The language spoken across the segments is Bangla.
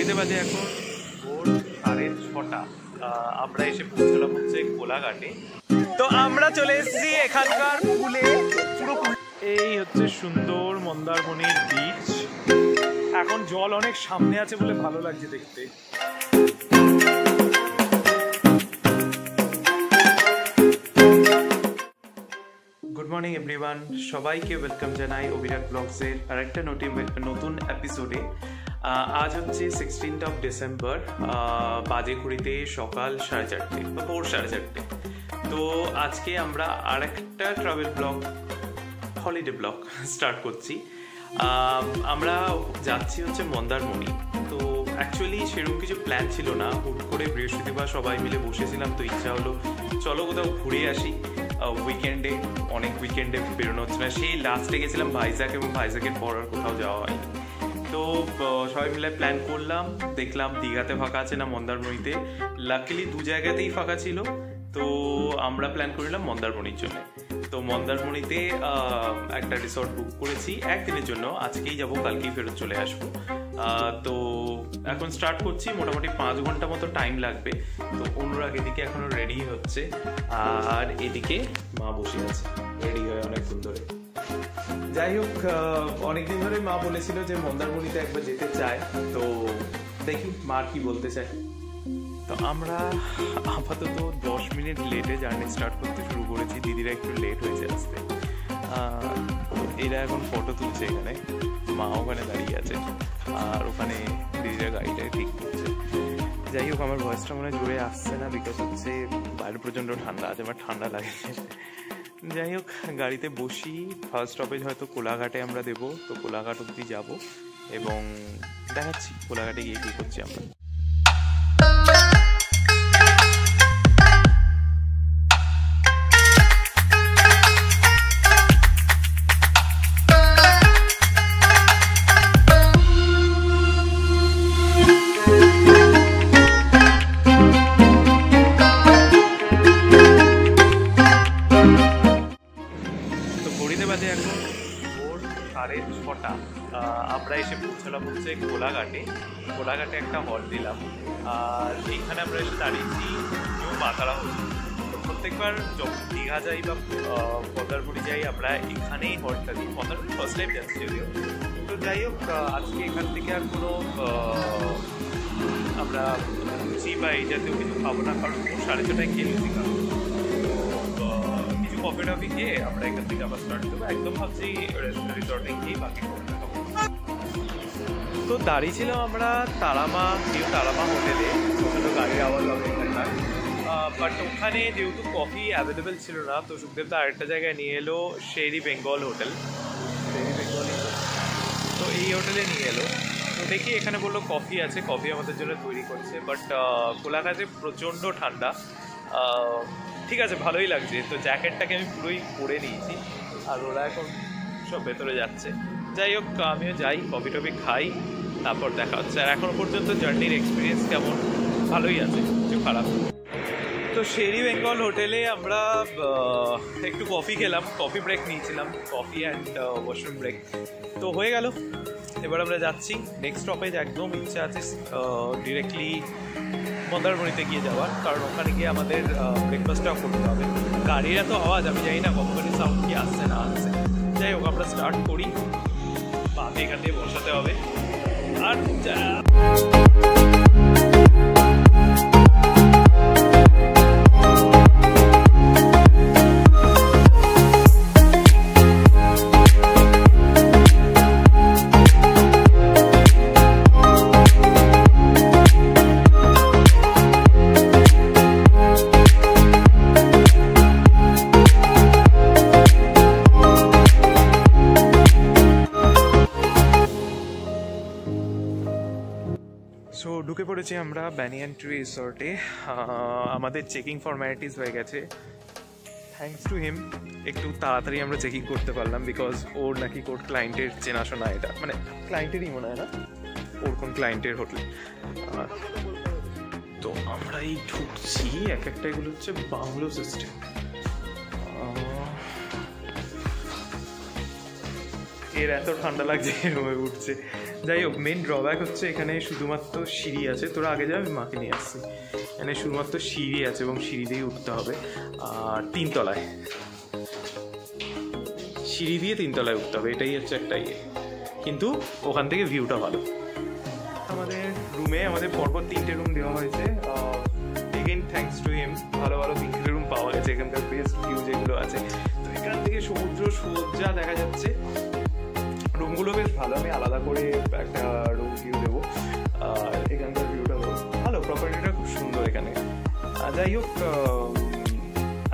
ঘড়িতে বাজে এখন ভোর 6:30। আমরা এসে পৌঁছলাম হচ্ছে কোলাঘাটে। তো আমরা চলে এসেছি এখানকার পুলে। এই হচ্ছে সুন্দর মন্দারমণির বিচ। এখন জল অনেক সামনে আছে বলে ভালো লাগছে দেখতে। গুড মর্নিং এভরিওয়ান, সবাইকে ওয়েলকাম জানাই অভিরাট ব্লগসের আরেকটা নতুন এপিসোডে। আজ হচ্ছে 16th ডিসেম্বর, বাজে ঘড়িতে সকাল 4:30 বা ভোর 4:30। তো আজকে আমরা আরেকটা travel blog, holiday blog start করছি। আমরা যাচ্ছি হচ্ছে মন্দারমণি। তো অ্যাকচুয়ালি সেরকম কিছু প্ল্যান ছিল না, হুট করে বৃহস্পতিবার সবাই মিলে বসেছিলাম, তো ইচ্ছা হলো চলো কোথাও ঘুরে আসি। উইকেন্ডে বেরোনো হচ্ছে না, সেই লাস্টে গেছিলাম ভাইজ্যাগ, এবং ভাইজ্যাগের পর আর কোথাও যাওয়া হয়নি। তো সবাই মিলে প্ল্যান করলাম, দেখলাম দীঘাতে ফাঁকা আছে না মন্দারমণিতে। লাকিলি দু জায়গাতেই ফাঁকা ছিল, তো আমরা প্ল্যান করলাম মন্দারমণির জন্য। তো মন্দারমণিতে একটা রিসর্ট বুক করেছি একদিনের জন্য, আজকেই যাব, কালকেই ফেরত চলে আসবো। তো এখন স্টার্ট করছি, মোটামুটি 5 ঘন্টা মতো টাইম লাগবে। তো অনুরাগ এদিকে এখনো রেডি হচ্ছে, আর এদিকে মা বসে আছে রেডি হয়ে অনেকক্ষণ ধরে। যাই হোক, অনেকদিন ধরে মা বলেছিল যে মন্দারমণিতে একবার যেতে চায়, তো দেখি মা কি বলতে চায়। তো আমরা আপাতত 10 মিনিট লেটে জার্নি স্টার্ট করতে শুরু করেছি, দিদিরা একটু লেট হয়েছে আসতে। এরা এখন ফটো তুলছে এখানে, মা ওখানে দাঁড়িয়ে আছে, আর ওখানে দিদিরা গাড়িটা ঠিক করছে। যাই হোক, আমার ভয়েসটা মনে জোরে আসছে না, বিকজ হচ্ছে বাইরে প্রচণ্ড ঠান্ডা আছে, আমার ঠান্ডা লাগে। যাই হোক, গাড়িতে বসি, ফার্স্ট স্টপেজ হয়তো কোলাঘাটে আমরা দেবো। তো কোলাঘাট অবধি যাবো এবং দেখাচ্ছি কোলাঘাটে গিয়ে কী করছি আমরা। আমরা এসে পৌঁছলাম হচ্ছে কোলাঘাটে একটা হল দিলাম, আর এইখানে আমরা এসে দাঁড়িয়েছি নিউ মাতারা হোটেল। তো প্রত্যেকবার যখন দীঘা যাই বা মন্দারমণি যাই, আমরা এখানেই হলটা দিই। মন্দারমণি ফার্স্ট টাইম যাচ্ছি যদিও। তো যাই হোক, আজকে এখান থেকে আর কোনো আমরা লুচি বা এই জাতীয় কিছু খাবো না, কারণ 6:30 খেয়ে লুচি খাবো। কিছু কফি টফি খেয়ে আমরা এখান থেকে আবার স্টার্ট করবো। একদম ভাবছি রিসর্টে গিয়ে বাকি খাবো। তো দাঁড়িয়েছিলাম আমরা নিউ তারামা হোটেলে, ওখানে গাড়ির আওয়াজ হবে এখানকার। বাট ওখানে যেহেতু কফি অ্যাভেলেবেল ছিল না, তো সুখদেবদা আরেকটা জায়গায় নিয়ে এলো, শেরি বেঙ্গল হোটেল। তো এই হোটেলে নিয়ে এলো। তো দেখি, এখানে বললো কফি আছে, কফি আমাদের জন্য তৈরি করছে। বাট কোলাঘাটে প্রচণ্ড ঠান্ডা। ঠিক আছে, ভালোই লাগছে। তো জ্যাকেটটাকে আমি পুরোই পরে নিয়েছি, আর ওরা এখন সব ভেতরে যাচ্ছে। যাই হোক, আমিও যাই, কফি টফি খাই, তারপর দেখা হচ্ছে। আর এখনও পর্যন্ত জার্নির এক্সপিরিয়েন্স কেমন? ভালোই আছে, কিছু খারাপ। তো শেরি বেঙ্গল হোটেলে আমরা একটু কফি খেলাম, কফি ব্রেক নিয়েছিলাম, কফি অ্যান্ড ওয়াশরুম ব্রেক। তো হয়ে গেল, এবার আমরা যাচ্ছি নেক্সট স্টপেজ। একদম ইচ্ছা আছে ডিরেক্টলি মন্দারমণিতে গিয়ে যাওয়ার, কারণ ওখানে গিয়ে আমাদের ব্রেকফাস্টটাও করতে হবে। গাড়ির এত আওয়াজ, আমি জানি না কতখানি সাউন্ড কি আসছে না আসছে। যাই হোক, আমরা স্টার্ট করি। বাকি এখান দিয়ে বসাতে হবে। আর ঢুকে পড়েছি আমরা ব্যানিয়ান ট্রি রিসর্টে। আমাদের চেকিং ফর্ম্যালিটিস হয়ে গেছে, থ্যাঙ্কস টু হিম। একটু তাড়াতাড়ি আমরা চেকিং করতে পারলাম, বিকজ ওর নাকি কোর ক্লায়েন্টের চেনাশোনা, এটা মানে ক্লায়েন্টেরই মনে হয় না, ওর কোন ক্লায়েন্টের হোটেল। তো আমরা এই ঢুকছি, এক একটা এগুলো হচ্ছে বাংলো সিস্টেম। এর এত ঠান্ডা লাগছে রুমে উঠছে। যাই হোক, মেন ড্রব্যাক হচ্ছে এখানে শুধুমাত্র সিঁড়ি আছে। তোরা আগে যা, আমি মাকে নিয়ে আসছি। এখানে শুধুমাত্র সিঁড়ি আছে এবং সিঁড়ি দিয়েই উঠতে হবে। আর 3 তলায়, সিঁড়ি দিয়ে 3 তলায় উঠতে হবে, এটাই হচ্ছে একটা ইয়ে। কিন্তু ওখান থেকে ভিউটা ভালো। আমাদের রুমে আমাদের পরপর 3টে রুম দেওয়া হয়েছে। এগেইন থ্যাঙ্কস টু হিম, ভালো ভালো 3টে রুম পাওয়া গেছে। এখানকার বেস্ট ভিউ যেগুলো আছে, তো এখান থেকে সমুদ্র সোজা দেখা যাচ্ছে। রুমগুলো বেশ ভালো, আমি আলাদা করে একটা রুম ভিউ দেবো। আর এখানকার ভিউটা ভালো, প্রপার্টিটা খুব সুন্দর এখানে। যাই হোক,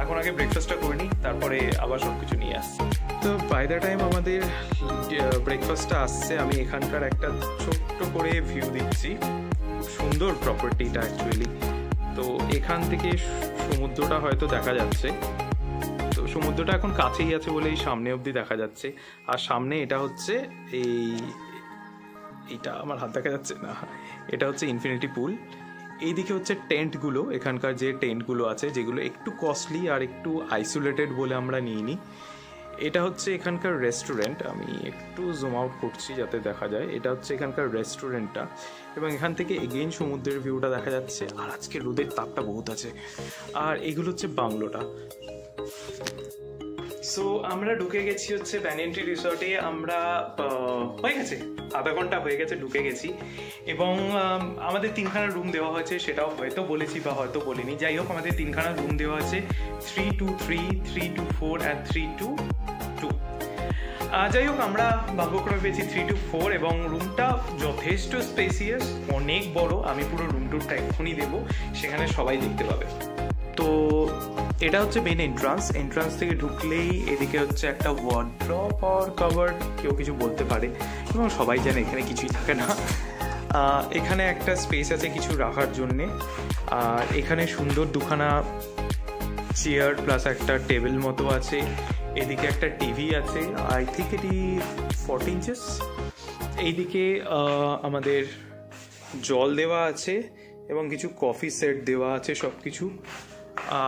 এখন আগে ব্রেকফাস্টটা করে নিই, তারপরে আবার সব কিছু নিয়ে আসছি। তো বাই দ্য টাইম আমাদের ব্রেকফাস্টটা আসছে, আমি এখানকার একটা ছোট্ট করে ভিউ দিচ্ছি। সুন্দর প্রপার্টিটা অ্যাকচুয়ালি। তো এখান থেকে সমুদ্রটা হয়তো দেখা যাচ্ছে। তো সমুদ্রটা এখন কাছেই আছে বলে এই সামনে অবধি দেখা যাচ্ছে। আর সামনে এটা হচ্ছে এইটা আমার হাত দেখা যাচ্ছে না, এটা হচ্ছে ইনফিনিটি পুল। এইদিকে হচ্ছে টেন্টগুলো, এখানকার যে টেন্টগুলো আছে যেগুলো একটু কস্টলি আর একটু আইসোলেটেড বলে আমরা নিই নি। এটা হচ্ছে এখানকার রেস্টুরেন্ট, আমি একটু জুম আউট করছি যাতে দেখা যায়। এটা হচ্ছে এখানকার রেস্টুরেন্টটা, এবং এখান থেকে এগেইন সমুদ্রের ভিউটা দেখা যাচ্ছে। আর আজকে রোদের তাপটা বহুত আছে। আর এগুলো হচ্ছে বাংলোটা। সো আমরা ঢুকে গেছি হচ্ছে ব্যানিয়ান ট্রি রিসর্টে। আমরা হয়ে গেছে আধা ঘন্টা হয়ে গেছে ঢুকে গেছি, এবং আমাদের 3খানা রুম দেওয়া হয়েছে, সেটাও হয়তো বলেছি বা হয়তো বলিনি। যাই হোক, আমাদের 3খানা রুম দেওয়া আছে, 323, 324 অ্যান্ড 322। যাই হোক, আমরা ভাগ্যক্রমে পেয়েছি 324, এবং রুমটা যথেষ্ট স্পেসিয়াস, অনেক বড়। আমি পুরো রুম টুরটা এক্ষুনি দেবো, সেখানে সবাই দেখতে পাবে। তো এটা হচ্ছে মেন এন্ট্রান্স থেকে ঢুকলেই এদিকে হচ্ছে একটা ওয়ার্ড্রপ আর কাভার্ড, কেউ কিছু বলতে পারে, এবং সবাই জানে এখানে কিছুই থাকে না। এখানে একটা স্পেস আছে কিছু রাখার জন্যে। আর এখানে সুন্দর 2খানা চেয়ার প্লাস একটা টেবিল মতো আছে। এদিকে একটা টিভি আছে, আই থিঙ্ক এটি 40 ইঞ্চেস। এইদিকে আমাদের জল দেওয়া আছে এবং কিছু কফি সেট দেওয়া আছে সব কিছু।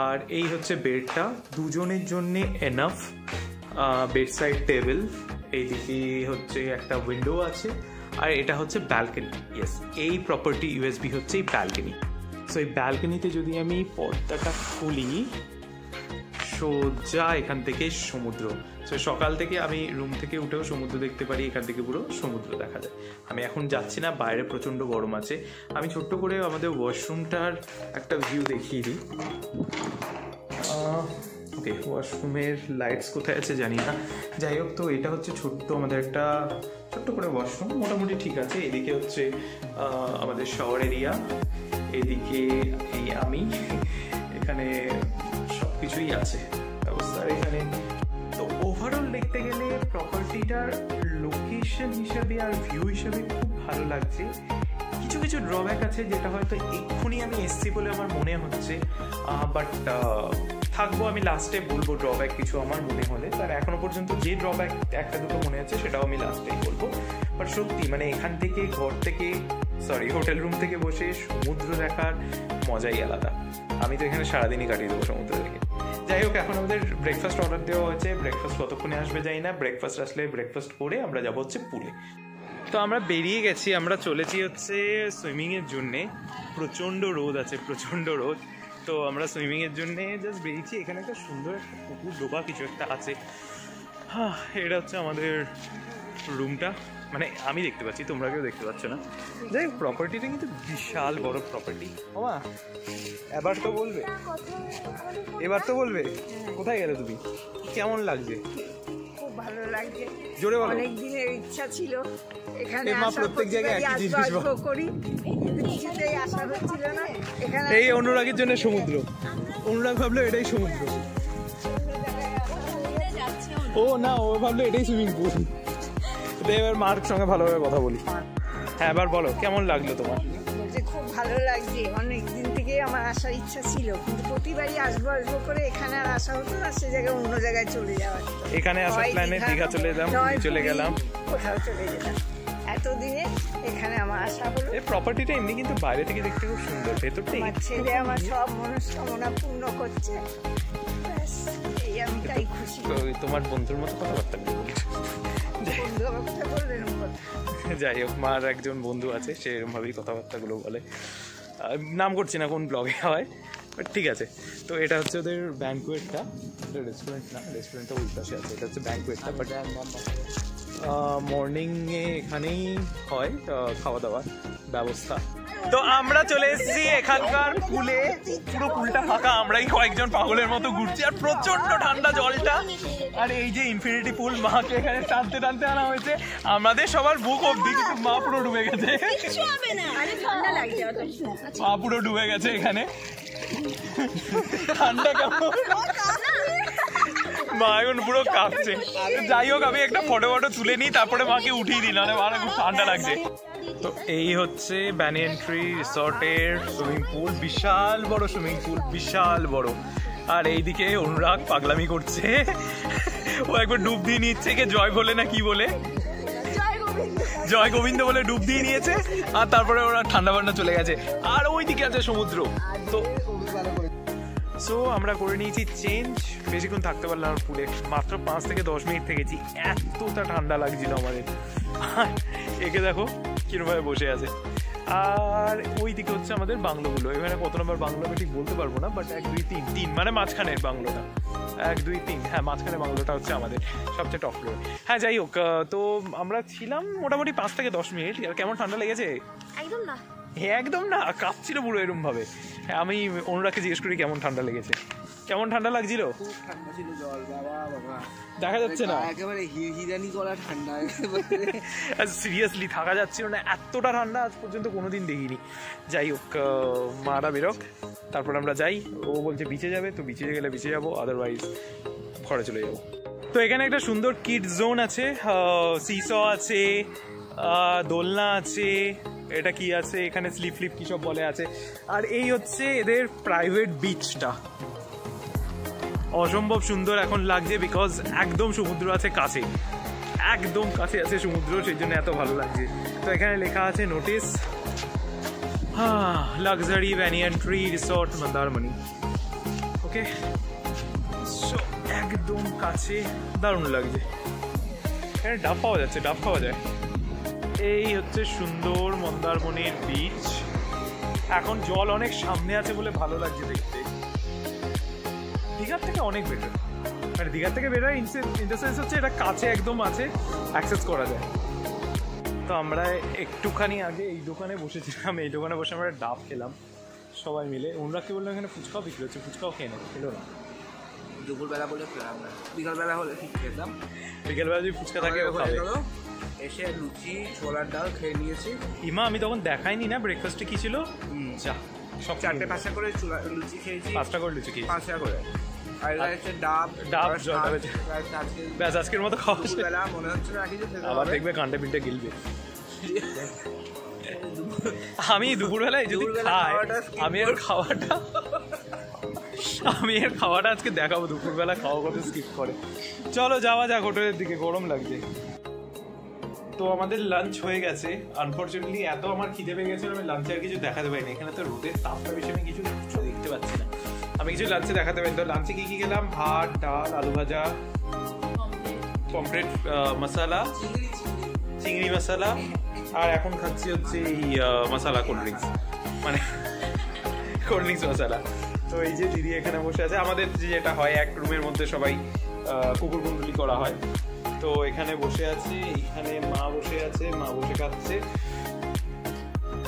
আর এই হচ্ছে বেডটা, দুজনের জন্যে এনাফ। বেড সাইড টেবিল, এইদিকে হচ্ছে একটা উইন্ডো আছে। আর এটা হচ্ছে ব্যালকনি। ইয়েস, এই প্রপার্টি ইউএসবি হচ্ছে এই ব্যালকনি। সো এই ব্যালকনিতে যদি আমি পর্দাটা খুলি, সোজা এখান থেকে সমুদ্র। সো সকাল থেকে আমি রুম থেকে উঠেও সমুদ্র দেখতে পারি, এখান থেকে পুরো সমুদ্র দেখা যায়। আমি এখন যাচ্ছি না, বাইরে প্রচণ্ড গরম আছে। আমি ছোট্ট করে আমাদের ওয়াশরুমটার একটা ভিউ দেখিয়ে দিই। ওকে, ওয়াশরুমের লাইটস কোথায় আছে জানি না। যাই হোক, তো এটা হচ্ছে ছোট্ট আমাদের একটা ছোট্ট করে ওয়াশরুম, মোটামুটি ঠিক আছে। এদিকে হচ্ছে আমাদের শাওয়ার এরিয়া, এদিকে এই আমি, এখানে সব কিছুই আছে ব্যবস্থা এখানে। তো ওভারঅল দেখতে গেলে প্রপার্টিটার লোকেশন হিসাবে আর ভিউ হিসাবে খুব ভালো লাগছে। কিছু কিছু ড্রব্যাক আছে যেটা হয়তো এক্ষুনি আমি এসছি বলে আমার মনে হচ্ছে, বাট থাকবো, আমি লাস্টে বলবো ড্রব্যাক কিছু আমার মনে হলে। তার এখনো পর্যন্ত যে ড্রব্যাক একটা দুটো মনে আছে সেটাও আমি লাস্টেই বলবো। বাট সত্যি মানে এখান থেকে হোটেল রুম থেকে বসে সমুদ্র দেখার মজাই আলাদা। আমি তো এখানে সারাদিনই কাটিয়ে দেবো সমুদ্র দেখে। যাই হোক, এখন আমাদের ব্রেকফাস্ট অর্ডার দেওয়া হয়েছে। ব্রেকফাস্ট কতক্ষণে আসবে জানি না। ব্রেকফাস্ট আসলে ব্রেকফাস্ট করে আমরা যাবো হচ্ছে পুলে। তো আমরা বেরিয়ে গেছি, আমরা চলেছি হচ্ছে সুইমিংয়ের জন্যে। প্রচণ্ড রোদ আছে, প্রচণ্ড রোদ। তো আমরা সুইমিংয়ের জন্যে জাস্ট বেরিয়েছি। এখানে একটা সুন্দর একটা পুকুর ডোবা কিছু একটা আছে। এটা হচ্ছে আমাদের রুমটা, মানে আমি দেখতে পাচ্ছি, তোমরা কেউ দেখতে পাচ্ছ না। যাই হোক, প্রপার্টিটা কিন্তু বিশাল বড় প্রপার্টি। ওমা, এবার তো বলবে, কোথায় গেলে তুমি? কেমন লাগছে? খুব ভালো লাগছে, জোরে বলো। অনেক দিনের ইচ্ছা ছিল এখানে প্রত্যেক জায়গায় একই জিনিস করি, কিন্তু কিছুতেই আসা হচ্ছিল না। এখানে এই অনুরাগের জন্য সমুদ্র, অনুরাগ ভাবলো এটাই সমুদ্র। ও না, ও ভাবলো এটাই সুইমিং পুল। এবার মার সঙ্গে ভালোভাবে কথা বলি। হ্যাঁ, এবার বলো কেমন লাগলো তোমার? খুব ভালো লাগছে, অনেক দিন থেকে আমার আসার ইচ্ছা ছিল, কিন্তু প্রতিবারই আসবো করে এখানে আর আসা হতো না, সে জায়গায় অন্য জায়গায় চলে যাওয়া। এখানে আসার প্ল্যানে দীঘা চলে গেলাম, কোথাও চলে যেতাম। এতদিনে এখানে আমার আশা হলো। এই প্রপার্টিটা এমনি কিন্তু বাইরে থেকে দেখতে খুব সুন্দর, ভেতরটা আমার ছেলে আমার সব মনস্কামনা পূর্ণ করছে, এই আমি তাই খুশি। তোমার বন্ধুর মতো কথাবার্তা বলছো। বন্ধু আমার কথা বললে এরকম কথা। যাই হোক, মার একজন বন্ধু আছে, সে এরকমভাবেই কথাবার্তাগুলো বলে। নাম করছি না কোন ব্লগে হয়, বাট ঠিক আছে। তো এটা হচ্ছে ওদের ব্যাঙ্কুয়েটটা, এটা রেস্টুরেন্ট না, রেস্টুরেন্টটা ওই পাশে আছে, এটা হচ্ছে ব্যাঙ্কুয়েটটা। বাট মর্নিংয়ে এখানেই হয় খাওয়া দাওয়ার ব্যবস্থা। তো আমরা চলে এসেছি এখানকার পুলে, পুরো পুলটা ফাঁকা, আমরাই কয়েকজন পাগলের মতো ঘুরছি, আর প্রচন্ড ঠান্ডা জলটা। আর এই যে ইনফিনিটি পুল, মাকে এখানে টানতে টানতে আনা হয়েছে, আমাদের সবার বুক অবধি, কিন্তু মা পুরো ডুবে গেছে, মা পুরো ডুবে গেছে এখানে। ঠান্ডা কেমন, মা এখন পুরো কাঁপছে। যাই হোক, আমি একটা ফটো তুলে নিই, তারপরে মাকে উঠিয়ে দিই, নাহলে মার খুব ঠান্ডা লাগছে। তো এই হচ্ছে ব্যানিয়ান ট্রি রিসর্টের সুইমিং পুল, বিশাল বড় সুইমিং পুল, বিশাল বড়। আর এইদিকে অনুরাগ পাগলামি করছে, ও একবার ডুব দিয়ে নিচ্ছে, কে জয় বলে না কি বলে, জয় গোবিন্দ বলে ডুব দিয়ে নিয়েছে, আর তারপরে ওরা ঠান্ডা পান্ডা চলে গেছে। আর ওইদিকে আছে সমুদ্র। তো সো আমরা করে নিয়েছি চেঞ্জ, বেশিক্ষণ থাকতে পারলাম না পুলে, মাত্র 5 থেকে 10 মিনিট থেকেছি, এতটা ঠান্ডা লাগছিল আমাদের। একে দেখো কিরমভাবে বসে আছে। আর ওই দিকে হচ্ছে আমাদের বাংলোগুলো, এখানে কত নম্বর বাংলো আমি ঠিক বলতে পারবো না, বাট 1 2 3 3 মানে মাঝখানের বাংলোটা, 1 2 3, হ্যাঁ মাঝখানের বাংলোটা হচ্ছে আমাদের সবচেয়ে টপ ফ্লোর। হ্যাঁ যাই হোক, তো আমরা ছিলাম মোটামুটি 5 থেকে 10 মিনিট। আর কেমন ঠান্ডা লেগেছে? একদম না, একদম না, কাঁপছিল পুরো এরম ভাবে। আমি অনুরাগকে জিজ্ঞেস করি কেমন ঠান্ডা লেগেছে, কেমন ঠান্ডা লাগছিল? খুব ঠান্ডা ছিল জল, বাবা বাবা দেখা যাচ্ছে না, একেবারে হিরানি করা ঠান্ডা। সিরিয়াসলি থাকা যাচ্ছিল না, এতটা ঠান্ডা আজ পর্যন্ত কোনোদিন দেখিনি। যাই হোক, মারা বেরোক, তারপর আমরা যাই। ও বলছে বিচে যাবে, তো বিচে গেলে বিচে যাবো, আদারওয়াইজ ঘরে চলে যাবো। তো এখানে একটা সুন্দর কিডস জোন আছে, সিস আছে, দোলনা আছে, এটা কি আছে এখানে, স্লিপ ফ্লিপ কি সব বলে আছে। আর এই হচ্ছে এদের প্রাইভেট বিচটা, অসম্ভব সুন্দর এখন লাগছে, বিকজ একদম সমুদ্র আছে কাছে, একদম কাছে আছে সমুদ্র, সেই জন্য এত ভালো লাগছে। তো এখানে লেখা আছে notice, luxury banyan tree resort Mandarmani. Okay, so একদম কাছে, দারুণ লাগছে। এখানে ডাব পাওয়া যাচ্ছে, ডাব খাওয়া যায়। এই হচ্ছে সুন্দর মন্দারমণির বিচ, এখন জল অনেক সামনে আছে বলে ভালো লাগছে দেখতে, দীঘার থেকে অনেক বেটার। মানে দীঘার থেকে বেটার ইন দ্য সেন্স হচ্ছে এটা কাছে একদম আছে, অ্যাক্সেস করা যায়। তো আমরা একটুখানি আগে এই দোকানে বসেছিলাম, এই দোকানে বসে আমরা ডাব খেলাম সবাই মিলে। অনুরাগকে বললাম এখানে ফুচকাও বিক্রি হচ্ছে, ফুচকাও খেয়ে নেবে, খেলো না। দুপুরবেলা বলে বিকালবেলা হলে ঠিক খেতাম, বিকেলবেলা যদি ফুচকা থাকে ও খাবে। এসে লুচি ছোলার ডাল খেয়ে নিয়েছি। ইমা আমি তখন দেখাইনি না ব্রেকফাস্টে কি ছিল, চা, সব 4-5টা করে লুচি খেয়েছি, 5টা করে লুচি খেয়েছি, 5টা করে। আর এটা হচ্ছে ডাব, ব্যাস আজকের মতো খাওয়া শেষ। দুপুরবেলা মনে হচ্ছে না কিছু খেতে আবার হবে। দেখবে কান্টে পিন্টে গিলবে। আমি দুপুরবেলায় যদি খাই, আমি এর খাওয়াটা আজকে দেখাবো, দুপুরবেলা খাওয়া কথা স্কিপ করে। চলো যাওয়া যাক হোটেলের দিকে, গরম লাগছে। তো আমাদের লাঞ্চ হয়ে গেছে, আনফর্চুনেটলি এত আমার খিদে পেয়ে গেছে আমি লাঞ্চে আর কিছু দেখাতে পারিনি, এখানে তো রোদের তাপটা বেশি, আমি কিছু দেখতে পাচ্ছি না, আমি কিছু লাঞ্চে দেখাতে পারি। তো লাঞ্চে কি কি খেলাম, ভাত, ডাল, আলু ভাজা, পমফ্রেট মশলা, চিংড়ি মশলা, আর এখন খাচ্ছি হচ্ছে এই মশলা কোল্ড ড্রিঙ্কস, মানে কোল্ড ড্রিঙ্কস মশলা। তো এই যে দিদি এখানে বসে আছে, আমাদের যেটা হয় এক রুমের মধ্যে সবাই কুকুর কুণ্ডলি করা হয়, তো এখানে বসে আছে, এইখানে মা বসে আছে, মা বসে খাচ্ছে।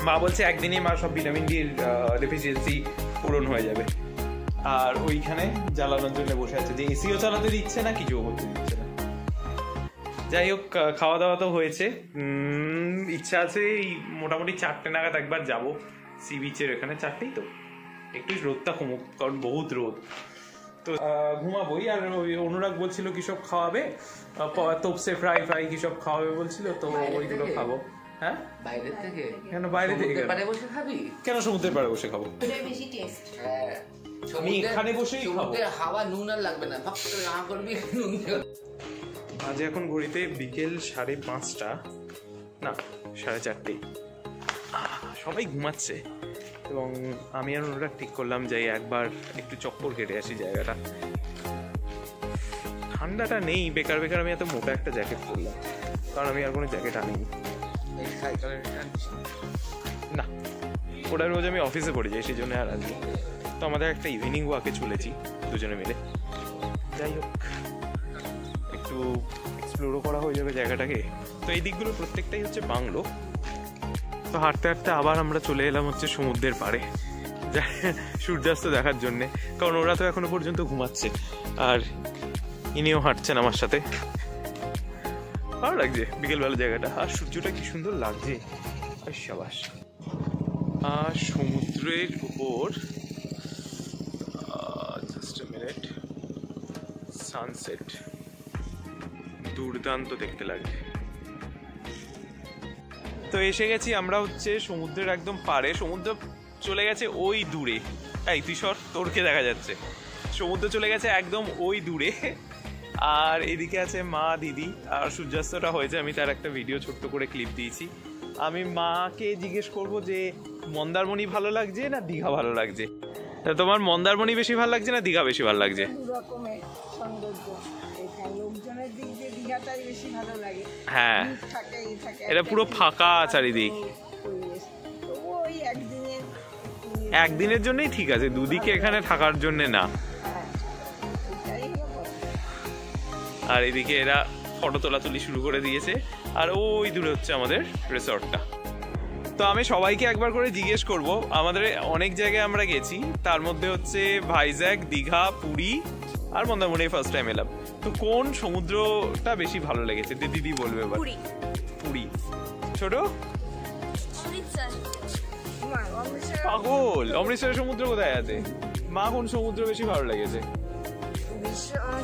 মা বলছে একদিনে মা সব ভিটামিন ডি ডেফিসিয়েন্সি পূরণ হয়ে যাবে। আর ওইখানে জ্বালানোর জন্য বসে আছে, যে এসিও চালাতে দিচ্ছে না, কিছুও করতে দিচ্ছে না। যাই হোক, খাওয়া দাওয়া তো হয়েছে, ইচ্ছা আছে এই মোটামুটি 4টে নাগাদ একবার যাব সি বিচের এখানে, 4টেই তো, একটু রোদটা কমুক, কারণ বহুত রোদ। তো ঘুমাবোই। আর ওই অনুরাগ বলছিল কি সব খাওয়াবে, তোপসে ফ্রাই ফ্রাই কি সব খাওয়াবে বলছিল, তো ওইগুলো খাবো। হ্যাঁ বাইরে থেকে, কেন বাইরে থেকে পাড়ে বসে খাবি? কেন সমুদ্রের পাড়ে বসে খাবো? বেশি টেস্ট। হ্যাঁ, আমি এখানে বসেই খাবো, হাওয়া নুন আর লাগবে না, ভাগ করে না করবি নুন। আজ এখন ঘড়িতে বিকেল 5:30, না 4:30, সবাই ঘুমাচ্ছে, এবং আমি আর ওরা ঠিক করলাম যে একবার একটু চক্কর কেটে আসি জায়গাটা। ঠান্ডাটা নেই, বেকার বেকার আমি এত মোটা একটা জ্যাকেট পরলাম। কারণ আমি আর কোনো জ্যাকেট আনিনি। না, ওটা রোজ আমি অফিসে পড়ে যাই, সেই জন্য আর আসবো। তো আমাদের একটা ইভিনিং ওয়াকে চলেছি দুজনে মিলে। যাই হোক, একটু এক্সপ্লোরও করা হয়ে যাবে জায়গাটাকে। তো এই দিকগুলো প্রত্যেকটাই হচ্ছে বাংলো। তো হাঁটতে হাঁটতে আবার আমরা চলে এলাম হচ্ছে সমুদ্রের পাড়ে সূর্যাস্ত দেখার জন্যে, কারণ ওরা তো এখনো পর্যন্ত ঘুমাচ্ছে আর ইনিও হাঁটছেন আমার সাথে। ভালো লাগছে বিকেলবেলা জায়গাটা, আর সূর্যটা কি সুন্দর লাগছে। সাবাস। আর সমুদ্রের উপর জাস্ট আ মিনিট, সানসেট দুর্দান্ত দেখতে লাগে। তো এসে গেছি আমরা হচ্ছে সমুদ্রের একদম পাড়ে। সমুদ্র চলে গেছে ওই দূরে, এই তুই সর, তোরকে দেখা যাচ্ছে। সমুদ্র চলে গেছে একদম ওই দূরে, আর এদিকে আছে মা, দিদি। আর সূর্যাস্তটা হয়েছে, আমি তার একটা ভিডিও ছোট্ট করে ক্লিপ দিয়েছি। আমি মাকে জিজ্ঞেস করব যে মন্দারমণি ভালো লাগছে না দীঘা ভালো লাগছে। তা তোমার মন্দারমণি বেশি ভালো লাগছে না দীঘা বেশি ভালো লাগছে? হ্যাঁ, এটা পুরো ফাঁকা চারিদিক। একদিনের জন্যই ঠিক আছে, দুদিকে এখানে থাকার জন্য না। আর এদিকে এরা ফটো তোলাতুলি শুরু করে দিয়েছে, আর ওই দূরে হচ্ছে আমাদের রিসর্টটা। তো আমি সবাইকে একবার করে জিজ্ঞেস করব, আমাদের অনেক জায়গায় আমরা গেছি, তার মধ্যে হচ্ছে ভাইজ্যাক, দীঘা, পুরী আর মন্দারমণি ফার্স্ট টাইম এলাম। তো কোন সমুদ্রটা বেশি ভালো লেগেছে দিদি বলবে এবার? পুরী। ছোট পাগল, অমৃতসরের সমুদ্র কোথায় আছে? মা কোন সমুদ্র বেশি ভালো লেগেছে?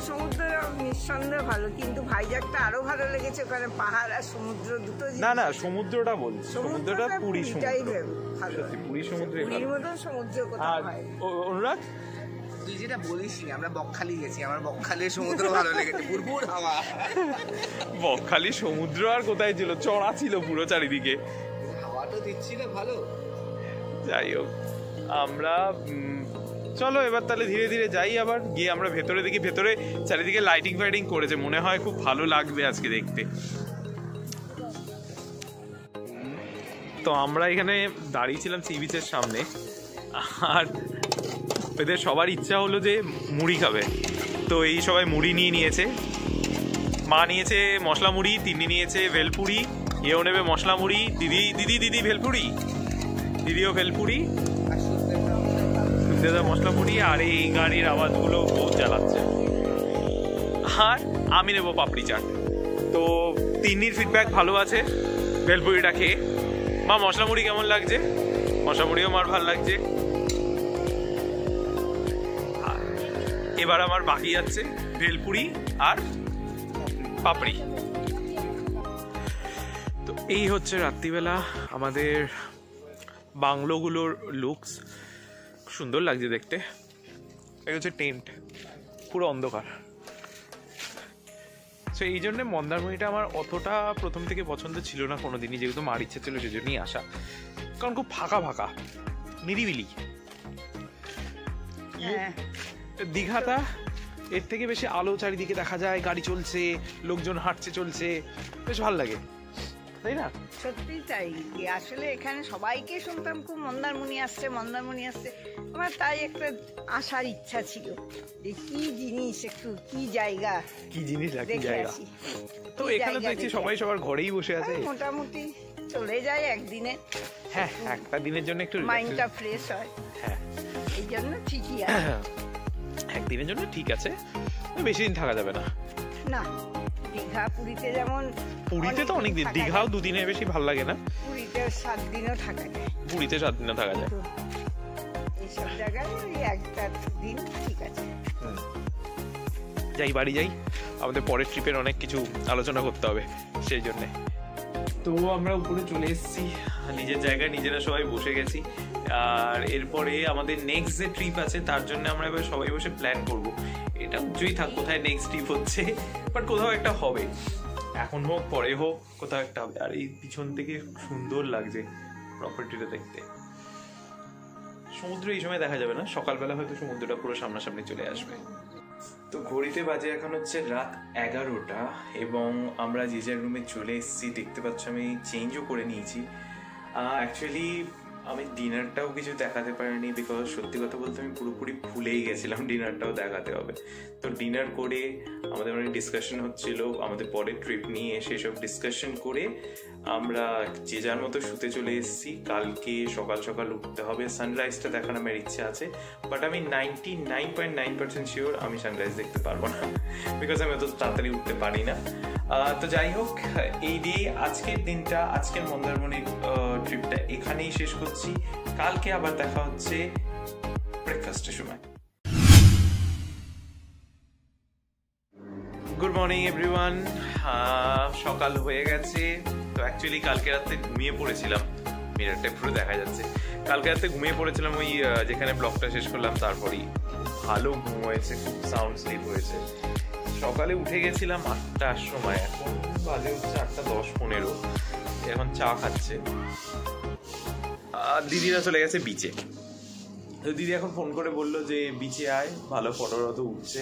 সমুদ্র নিঃসন্দেহে ভালো, কিন্তু ভাইজ্যাকটা আরো ভালো লেগেছে, ওখানে পাহাড় আর সমুদ্র দুটো। না, সমুদ্রটা বলছি, সমুদ্রটা পুরী সমুদ্র। পুরী সমুদ্রে সমুদ্র কোথায় হয়? অনুরাগ, তুই যেটা বলিস, আমরা বকখালি গেছি, আমার বকখালির সমুদ্র ভালো লেগেছে, ভুরভুর হাওয়া। বকখালি সমুদ্র আর কোথায় ছিল, চড়া ছিল পুরো চারিদিকে, হাওয়া তো দিচ্ছিল ভালো। যাই হোক, আমরা চলো এবার তাহলে ধীরে ধীরে যাই। আবার গিয়ে আমরা ভেতরে দেখি, ভেতরে চারিদিকে লাইটিং ফাইটিং করেছে, মনে হয় খুব ভালো লাগবে আজকে দেখতে। তো আমরা এখানে দাঁড়িয়েছিলাম সি বিচের সামনে, আর এদের সবার ইচ্ছা হলো যে মুড়ি খাবে। তো এই সবাই মুড়ি নিয়ে নিয়েছে। মা নিয়েছে মশলা মুড়ি, তিন্নি নিয়েছে ভেলপুরি, এও নেবে মশলা মুড়ি, দিদি ভেলপুরি, দিদিও ভেলপুরি, দাদা মশলা মুড়ি। আর এই গাড়ির আওয়াজগুলো বহুত জ্বালাচ্ছে। আর আমি নেবো পাপড়ি চাট। তো তিন্নির ফিডব্যাক ভালো আছে ভেলপুরিটা খেয়ে। মা মশলা মুড়ি কেমন লাগছে? মশলা মুড়িও মার ভালো লাগছে। এবার আমার বাকি যাচ্ছে ভেলপুরি আর পাপড়ি। তো এই হচ্ছে রাত্রিবেলা আমাদের বাংলোগুলোর লুকস। সুন্দর লাগছে দেখতে। এই হচ্ছে টেন্ট, পুরো অন্ধকার। সো এই জন্যে মন্দারমণিটা আমার অতটা প্রথম থেকে পছন্দ ছিল না কোনোদিনই, যেহেতু মার ইচ্ছে ছিল সেজন্যই আসা। কারণ খুব ফাঁকা ফাঁকা, নিরিবিলি। দীঘাটা এর থেকে বেশি আলো চারিদিকে দেখা যায়, গাড়ি চলছে, লোকজন হাঁটছে চলছে, বেশ ভালো লাগে, তাই না? সত্যি তাই। আসলে এখানে সবাইকে শুনতাম খুব মন্দারমণি আসছে। আমার তাই একটা আসার ইচ্ছা ছিল যে কি জিনিস, একটু কি জায়গা, কি জিনিস দেখে আসি। তো এখানে দেখছি সবাই সবার ঘরেই বসে আছে, মোটামুটি চলে যায় একদিনে। হ্যাঁ, একটা দিনের জন্য একটু মাইন্ডটা ফ্রেশ হয়। হ্যাঁ, এই জন্য ঠিকই আছে, একদিনের জন্য ঠিক আছে, বেশি দিন থাকা যাবে না। না, দীঘা পুরীতে যেমন, পুরীতে তো অনেক দিন, দীঘাও দুদিনের বেশি ভালো লাগে না। পুরীতে 7 দিনও থাকা যায়, পুরীতে 7 দিনও থাকা যায়। এইসব জায়গায় একটা দিন ঠিক আছে। যাই, বাড়ি যাই, আমাদের পরের ট্রিপের অনেক কিছু আলোচনা করতে হবে সেই জন্যে। তো আমরা উপরে চলে এসেছি, নিজের জায়গায় নিজেরা সবাই বসে গেছি। আর এরপরে আমাদের নেক্সট যে ট্রিপ আছে তার জন্য আমরা এবার সবাই বসে প্ল্যান করব। এটা উজ্জ্বলই থাক কোথায় নেক্সট ট্রিপ হচ্ছে, বাট কোথাও একটা হবে, এখন হোক পরে হোক, কোথাও একটা হবে। আর এই পিছন থেকে সুন্দর লাগছে প্রপার্টিটা দেখতে। সমুদ্র এই সময় দেখা যাবে না, সকালবেলা হয়তো সমুদ্রটা পুরো সামনাসামনি চলে আসবে। তো ঘড়িতে বাজে এখন হচ্ছে রাত 11টা এবং আমরা যে যার রুমে চলে এসেছি। দেখতে পাচ্ছ আমি চেঞ্জও করে নিয়েছি। অ্যাকচুয়ালি আমি ডিনারটাও কিছু দেখাতে পারিনি, বিকজ সত্যি কথা বলতে আমি পুরোপুরি ভুলেই গেছিলাম ডিনারটাও দেখাতে হবে। তো ডিনার করে আমাদের অনেক ডিসকাশন হচ্ছিল আমাদের পরের ট্রিপ নিয়ে। সেসব ডিসকাশন করে আমরা যে যার মতো শুতে চলে এসেছি। কালকে সকাল সকাল উঠতে হবে, সানরাইজটা দেখার আমার ইচ্ছা আছে, বাট আমি 99.9% শিওর আমি সানরাইজ দেখতে পারবো না, বিকজ আমি অত তাড়াতাড়ি উঠতে পারি না। তো যাই হোক, এই দিয়ে আজকের দিনটা, আজকের মন্দারমণির ট্রিপটা এখানেই শেষ করছি। কালকে আবার দেখা হচ্ছে ব্রেকফাস্টের সময়। Good morning everyone. সকাল হয়ে গেছে। তো অ্যাকচুয়ালি কালকে রাতে ঘুমিয়ে পড়েছিলাম, মিরারটা পুরো দেখা যাচ্ছে। কালকে রাতে ঘুমিয়ে পড়েছিলাম ওই যেখানে ব্লগটা শেষ করলাম, তারপরেই ভালো ঘুম হয়েছে, খুব সাউন্ড স্লিপ হয়েছে। সকালে উঠে গেছিলাম 8টার সময়, এখন বাজে হচ্ছে 8:10-15। এখন চা খাচ্ছে। দিদিরা চলে গেছে বিচে। তো দিদি এখন ফোন করে বললো যে বিচে আয়, ভালো ফটোরত উঠছে।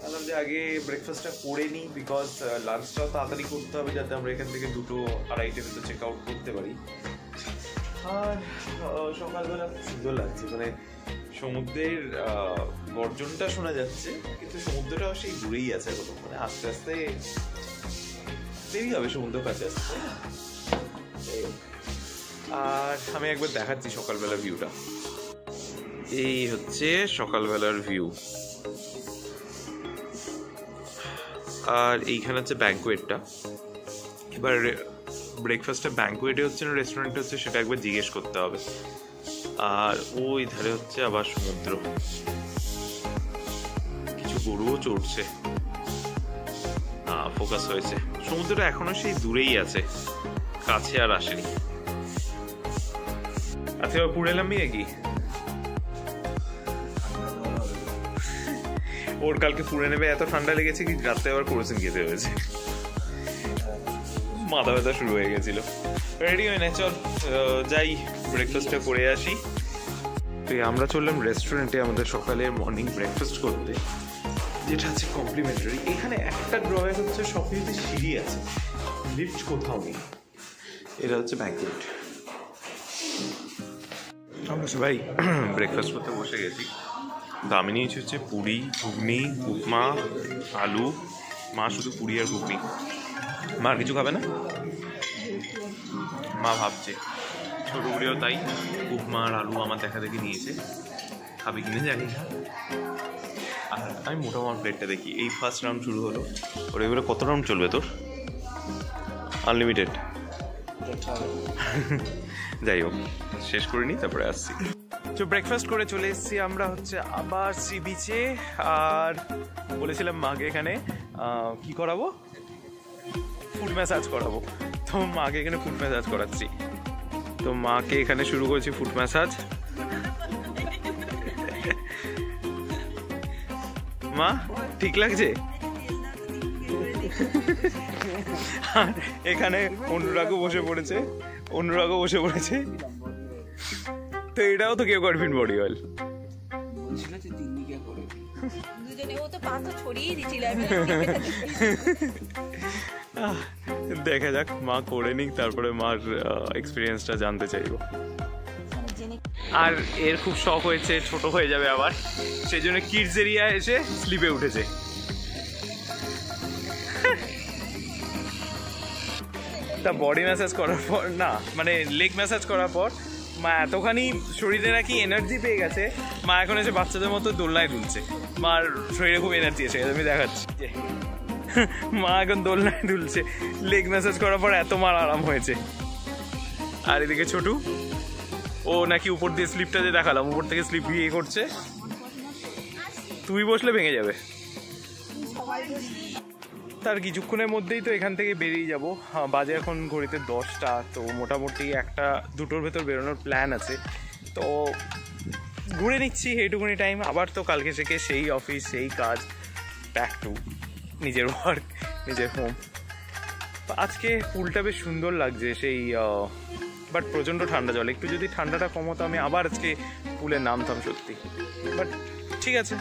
বললাম যে আগে ব্রেকফাস্টটা করে নিই, বিকজ লাঞ্চটাও তাড়াতাড়ি করতে হবে, যাতে আমরা এখান থেকে 2-2:30 মধ্যে চেক আউট করতে পারি। আর সকালবেলা সুন্দর লাগছে, মানে সমুদ্রের গর্জনটা শোনা যাচ্ছে, কিন্তু সমুদ্রটাও সেই দূরেই আছে এখন, মানে আস্তে আস্তে দেরি হবে সমুদ্র কাছে আসতে। আর আমি একবার দেখাচ্ছি সকালবেলার ভিউটা। এই হচ্ছে সকালবেলার ভিউ। আর এইখানে হচ্ছে ব্যাঙ্কোয়েটটা। এবার ব্রেকফাস্টটা ব্যাঙ্কোয়েটে হচ্ছে না রেস্টুরেন্টে হচ্ছে, সেটা একবার জিজ্ঞেস করতে হবে। আর ওই ধারে হচ্ছে আবার সমুদ্র, কিছু গরুও চড়ছে। ফোকাস হয়েছে। সমুদ্রটা এখনো সেই দূরেই আছে, কাছে আর আসেনি। আচ্ছা, এবার পুড়ে এলাম কি ওর কালকে পুড়ে নেবে, এত ঠান্ডা লেগেছে কি রাত্রে আবার পড়েছেন খেতে হয়েছে, মাথা ব্যথা শুরু হয়ে গেছিল। রেডি হয়ে না, চল যাই ব্রেকফাস্টটা করে আসি। তো আমরা চললাম রেস্টুরেন্টে আমাদের সকালের মর্নিং ব্রেকফাস্ট করতে, যেটা হচ্ছে কমপ্লিমেন্টারি। এখানে একটা ড্রব্যাক হচ্ছে সব কিছুতে সিঁড়ি আছে, লিফট কোথাও নেই। এটা হচ্ছে ব্যাঙ্কোয়েট। আমরা সবাই ব্রেকফাস্ট করতে বসে গেছি। তো আমি নিয়েছি হচ্ছে পুরি, ঘুগনি, উপমা, আলু। মা শুধু পুরি আর ঘুগনি, মা আর কিছু খাবে না। মা ভাবছে, ছোট পুরিও তাই, উপমা আর আলু আমার দেখা দেখি নিয়েছে, খাবে কিনে জানি না। আর আমি মোটামুটি প্লেটটা দেখি, এই ফার্স্ট রাউন্ড শুরু হলো। ওর এগুলো কত রাউন্ড চলবে তোর? আনলিমিটেড। যাই হোক, শেষ করে নিই, তারপরে আসছি। তো ব্রেকফাস্ট করে চলে এসেছি আমরা হচ্ছে আবার সি বিচে। আর বলেছিলাম মাকে এখানে কি করাবো, ফুড ম্যাসাজ করাবো। তো মাকে এখানে ফুড ম্যাসাজ করাচ্ছি। তো মাকে এখানে শুরু করেছি ফুড ম্যাসাজ। মা ঠিক লাগছে? এখানে অনুরাগও বসে পড়েছে, তো এটাও তো কেউ করবেন বডি অয়েল। দেখা যাক, মা করে নিক, তারপরে মার এক্সপিরিয়েন্সটা জানতে চাইবো। আর এর খুব শখ হয়েছে ছোট হয়ে যাবে আবার, সেই জন্য কিডস এরিয়া এসে স্লিপে উঠেছে। তা বডি ম্যাসাজ করার পর না, মানে লেগ ম্যাসাজ করার পর মা এতখানি শরীরে নাকি এনার্জি পেয়ে গেছে, মা এখন এসে বাচ্চাদের মতো দোলনায় দুলছে। মার শরীরে খুব এনার্জি এসে গেছে, আমি দেখাচ্ছি। মা এখন দোলনায় দুলছে, লেগ ম্যাসাজ করার পর এত মার আরাম হয়েছে। আর এদিকে ছোটু, ও নাকি উপর দিয়ে স্লিপটা যে দেখালাম, উপর থেকে স্লিপ ইয়ে করছে। তুই বসলে ভেঙে যাবে। তার কিছুক্ষণের মধ্যেই তো এখান থেকে বেরিয়ে যাব। বাজে এখন ঘড়িতে 10টা। তো মোটামুটি 1-2টোর ভেতর বেরোনোর প্ল্যান আছে। তো ঘুরে নিচ্ছি এইটুকুনি টাইম। আবার তো কালকে থেকে সেই অফিস, সেই কাজ, ব্যাক টু নিজের ওয়ার্ক, নিজের হোম। আজকে পুলটা বেশ সুন্দর লাগছে সেই, বাট প্রচণ্ড ঠান্ডা জল। একটু যদি ঠান্ডাটা কমতো আমি আবার আজকে পুলে নামতাম সত্যি, বাট ঠিক আছে।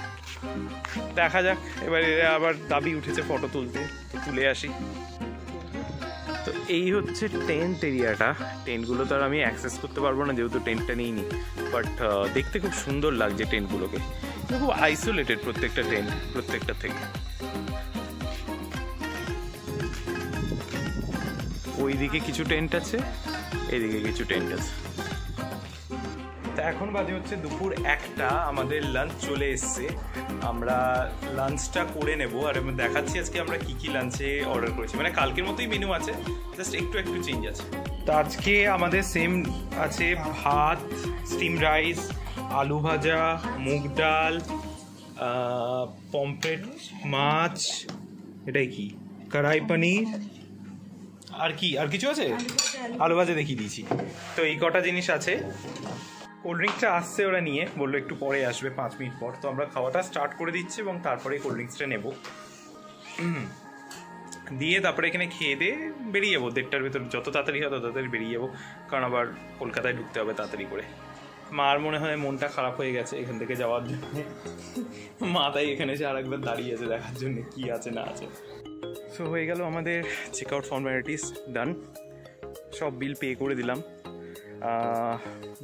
দেখা যাক, এবারে আবার দাবি উঠেছে ফটো তুলতে, তো তুলে আসি। তো এই হচ্ছে টেন্ট এরিয়াটা। টেন্টগুলো তো আর আমি অ্যাক্সেস করতে পারবো না যেহেতু টেন্টটা নিইনি, বাট দেখতে খুব সুন্দর লাগছে টেন্টগুলোকে, খুব আইসোলেটেড প্রত্যেকটা টেন্ট প্রত্যেকটা থেকে। ওইদিকে কিছু টেন্ট আছে, এইদিকে কিছু টেন্ট আছে। তো এখন বাজে হচ্ছে দুপুর 1টা, আমাদের লাঞ্চ চলে এসছে। আমরা লাঞ্চটা করে নেব, আর আমি দেখাচ্ছি আজকে আমরা কি কি লাঞ্চে অর্ডার করেছি। মানে কালকের মতোই মেনু আছে, জাস্ট একটু একটু চেঞ্জ আছে। তো আজকে আমাদের সেম আছে ভাত, স্টিম রাইস, আলু ভাজা, মুগ ডাল, পমফ্রেট মাছ, এটাই কি কড়াই পনির, আর কি আর কিছু আছে, আলু ভাজা দেখিয়ে দিয়েছি। তো এই কটা জিনিস আছে। কোল্ড ড্রিঙ্কসটা আসছে, ওরা নিয়ে বললো একটু পরে আসবে 5 মিনিট পর। তো আমরা খাওয়াটা স্টার্ট করে দিচ্ছি এবং তারপরে কোল্ড ড্রিঙ্কসটা নেব, দিয়ে তারপরে এখানে খেয়ে দিয়ে বেরিয়ে যাবো 1:30টার ভেতর। যত তাড়াতাড়ি হয় তত তাড়াতাড়ি বেরিয়ে যাবো, কারণ আবার কলকাতায় ঢুকতে হবে তাড়াতাড়ি করে। মার মনে হয় মনটা খারাপ হয়ে গেছে এখান থেকে যাওয়ার জন্য, মা তাই এখানে এসে আরেকবার দাঁড়িয়ে আছে দেখার জন্য কি আছে না আছে। সো হয়ে গেল আমাদের চেক আউট ফর্মালিটিস ডান, সব বিল পে করে দিলাম।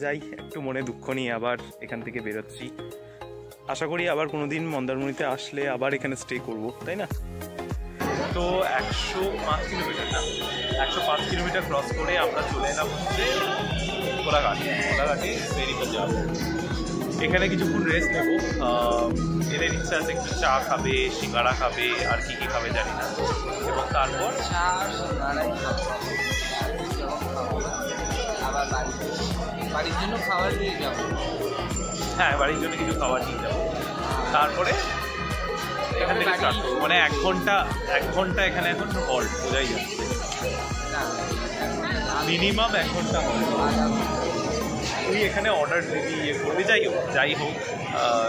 যাই, একটু মনে দুঃখ নিয়ে আবার এখান থেকে বেরোচ্ছি। আশা করি আবার কোনো দিন মন্দারমণিতে আসলে আবার এখানে স্টে করব, তাই না? তো 105 কিলোমিটার না, 105 কিলোমিটার ক্রস করে আমরা চলে এলাম হচ্ছে কোলাঘাটে ফেরিতে যাবো। এখানে কিছুক্ষণ রেস্ট নেব, এদের ইচ্ছা আছে একটু চা খাবে, সিঙ্গাড়া খাবে, আর কি কি খাবে জানি না। এবং তারপর বাড়ির জন্য খাবার নিয়ে যাবো। হ্যাঁ, বাড়ির জন্য কিছু খাবার নিয়ে যাবো। তারপরে এখান থেকে স্টার্ট করবো। মানে 1 ঘন্টা এখানে এখন হল্ট, বোঝাই যাচ্ছে মিনিমাম 1 ঘন্টা হল্ট। তুই এখানে অর্ডার দিবি, ইয়ে করবি, যাই হোক।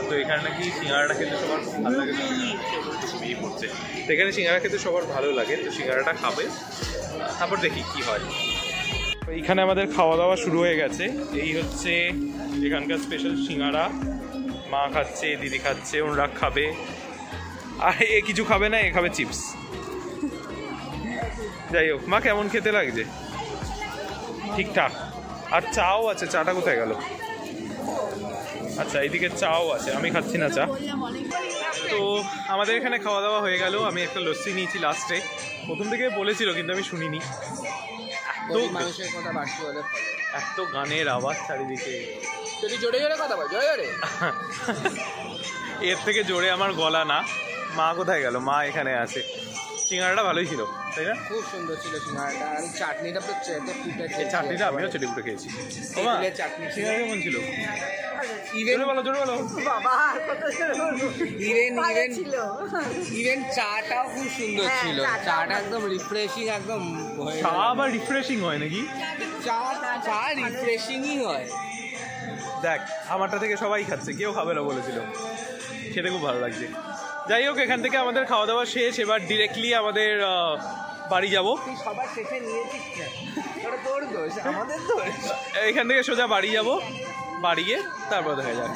তো এখানে নাকি সিঙ্গাড়াটা খেতে সবার খুব ভালো লাগে, ঘুমিয়ে পড়ছে। তো এখানে সিঙ্গাড়া খেতে সবার ভালো লাগে, তো সিঙ্গাড়াটা খাবে, তারপর দেখি কি হয়। এইখানে আমাদের খাওয়া দাওয়া শুরু হয়ে গেছে। এই হচ্ছে এখানকার স্পেশাল সিঙ্গাড়া, মা খাচ্ছে, দিদি খাচ্ছে, অনুরাগ খাবে, আর এ কিছু খাবে না, এ খাবে চিপস। যাই হোক, মা কেমন খেতে লাগছে? ঠিকঠাক। আর চাও আছে, চাটা কোথায় গেল? আচ্ছা, এইদিকে চাও আছে, আমি খাচ্ছি না চা। তো আমাদের এখানে খাওয়া দাওয়া হয়ে গেল। আমি একটা লস্যি নিয়েছি লাস্টে, প্রথম থেকে বলেছিল কিন্তু আমি শুনিনি। মানুষের কথা বাড়তে হলে এত গানের আওয়াজ চারিদিকে, জোরে জোরে কথা বল, জোরে জোরে। এর থেকে জোরে আমার গলা না। মা কোথায় গেল? মা এখানে আছে। সিঙ্গাড়াটা ভালোই ছিল, তাই না? খুব সুন্দর ছিল সিঙ্গাড়াটা। আমি চাটনিটা তো এই চাটনিটা আমিও চেটে পুটে খেয়েছি। চাটনি সিঙ্গাড়া কেমন ছিল? জোরে বলো। ইভেন চাটাও খুব সুন্দর ছিল। চাটা একদম রিফ্রেশিং, একদম। চা আবার রিফ্রেশিং হয় নাকি? চা রিফ্রেশিংই হয়। দেখ, আমারটা থেকে সবাই খাচ্ছে, কেউ খাবে না বলেছিল। খেতে খুব ভালো লাগছে। যাই হোক, এখান থেকে আমাদের খাওয়া দাওয়া শেষ। এবার ডিরেক্টলি আমাদের বাড়ি যাব। সবার শেষে নিয়েছিস তোর দোষ, আমাদের দোষ। এখান থেকে সোজা বাড়ি যাব, বাড়ি গিয়ে তারপর দেখা যাক।